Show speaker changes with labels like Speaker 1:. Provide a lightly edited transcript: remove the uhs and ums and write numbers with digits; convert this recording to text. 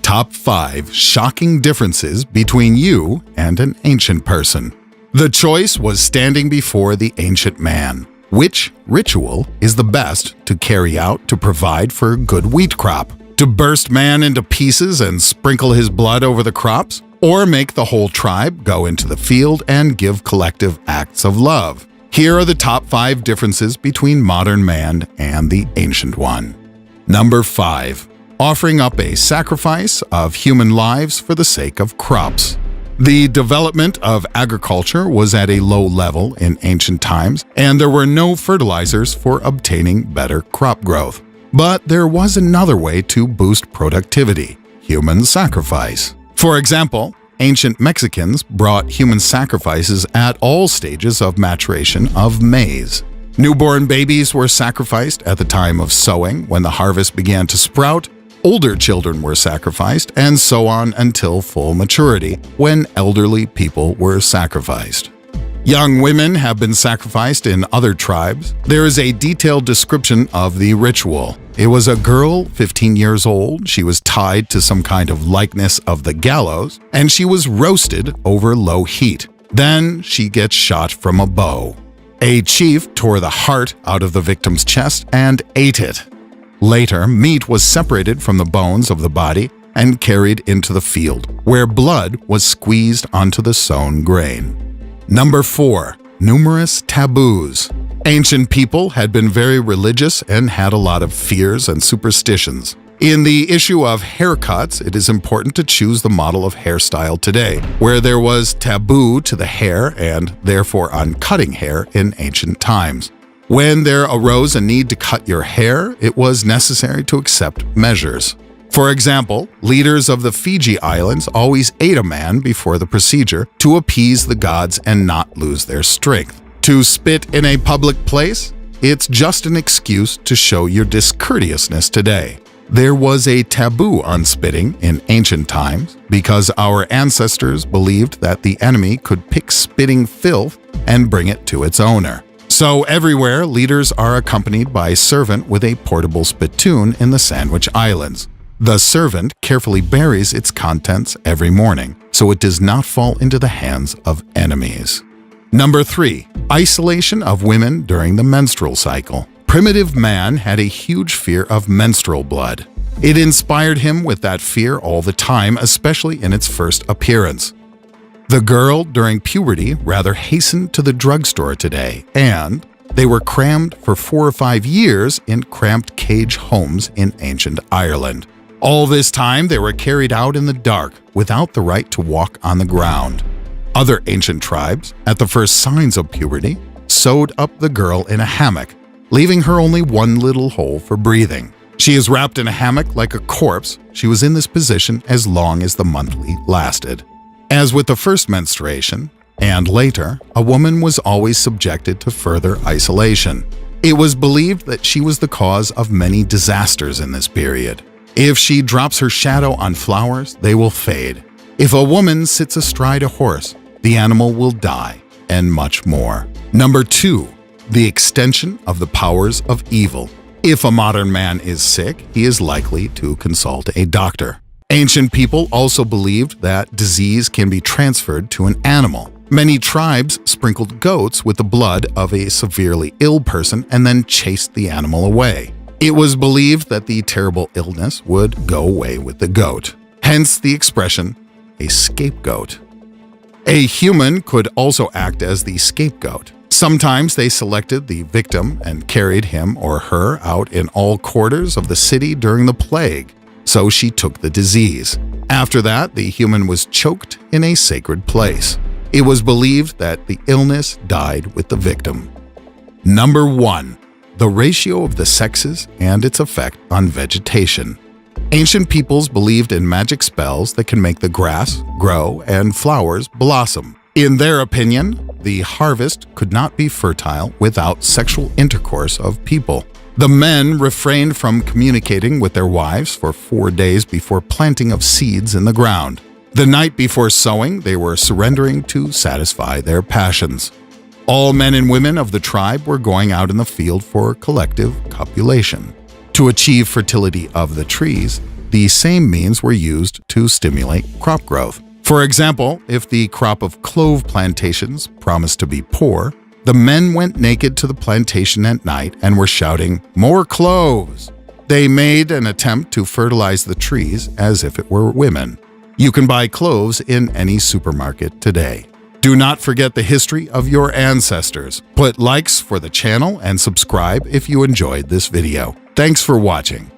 Speaker 1: Top 5 shocking differences between you and an ancient person. The choice was standing before the ancient man. Which ritual is the best to carry out to provide for a good wheat crop? To burst man into pieces and sprinkle his blood over the crops? Or make the whole tribe go into the field and give collective acts of love? Here are the top 5 differences between modern man and the ancient one. Number 5. Offering up a sacrifice of human lives for the sake of crops. The development of agriculture was at a low level in ancient times, and there were no fertilizers for obtaining better crop growth. But there was another way to boost productivity: human sacrifice. For example, ancient Mexicans brought human sacrifices at all stages of maturation of maize. Newborn babies were sacrificed at the time of sowing when the harvest began to sprout. Older children were sacrificed, and so on until full maturity, when elderly people were sacrificed. Young women have been sacrificed in other tribes. There is a detailed description of the ritual. It was a girl, 15 years old. She was tied to some kind of likeness of the gallows, and she was roasted over low heat. Then she gets shot from a bow. A chief tore the heart out of the victim's chest and ate it. Later, meat was separated from the bones of the body and carried into the field, where blood was squeezed onto the sown grain. Number 4. Numerous taboos. Ancient people had been very religious and had a lot of fears and superstitions. In the issue of haircuts, it is important to choose the model of hairstyle today, where there was taboo to the hair and therefore on cutting hair in ancient times. When there arose a need to cut your hair, it was necessary to accept measures. For example, leaders of the Fiji Islands always ate a man before the procedure to appease the gods and not lose their strength. To spit in a public place? It's just an excuse to show your discourteousness today. There was a taboo on spitting in ancient times because our ancestors believed that the enemy could pick spitting filth and bring it to its owner. So everywhere, leaders are accompanied by a servant with a portable spittoon in the Sandwich Islands. The servant carefully buries its contents every morning, so it does not fall into the hands of enemies. Number 3. Isolation of women during the menstrual cycle. Primitive man had a huge fear of menstrual blood. It inspired him with that fear all the time, especially in its first appearance. The girl during puberty rather hastened to the drugstore today, and they were crammed for 4 or 5 years in cramped cage homes in ancient Ireland. All this time they were carried out in the dark without the right to walk on the ground. Other ancient tribes, at the first signs of puberty, sewed up the girl in a hammock, leaving her only one little hole for breathing. She is wrapped in a hammock like a corpse. She was in this position as long as the monthly lasted. As with the first menstruation, and later, a woman was always subjected to further isolation. It was believed that she was the cause of many disasters in this period. If she drops her shadow on flowers, they will fade. If a woman sits astride a horse, the animal will die, and much more. Number 2. The extension of the powers of evil. If a modern man is sick, he is likely to consult a doctor. Ancient people also believed that disease can be transferred to an animal. Many tribes sprinkled goats with the blood of a severely ill person and then chased the animal away. It was believed that the terrible illness would go away with the goat. Hence the expression, a scapegoat. A human could also act as the scapegoat. Sometimes they selected the victim and carried him or her out in all quarters of the city during the plague. So she took the disease. After that, the human was choked in a sacred place. It was believed that the illness died with the victim. Number 1. The ratio of the sexes and its effect on vegetation. Ancient peoples believed in magic spells that can make the grass grow and flowers blossom. In their opinion, the harvest could not be fertile without sexual intercourse of people. The men refrained from communicating with their wives for 4 days before planting of seeds in the ground. The night before sowing, they were surrendering to satisfy their passions. All men and women of the tribe were going out in the field for collective copulation. To achieve fertility of the trees, the same means were used to stimulate crop growth. For example, if the crop of clove plantations promised to be poor, the men went naked to the plantation at night and were shouting, "More cloves!" They made an attempt to fertilize the trees as if it were women. You can buy cloves in any supermarket today. Do not forget the history of your ancestors. Put likes for the channel and subscribe if you enjoyed this video. Thanks for watching.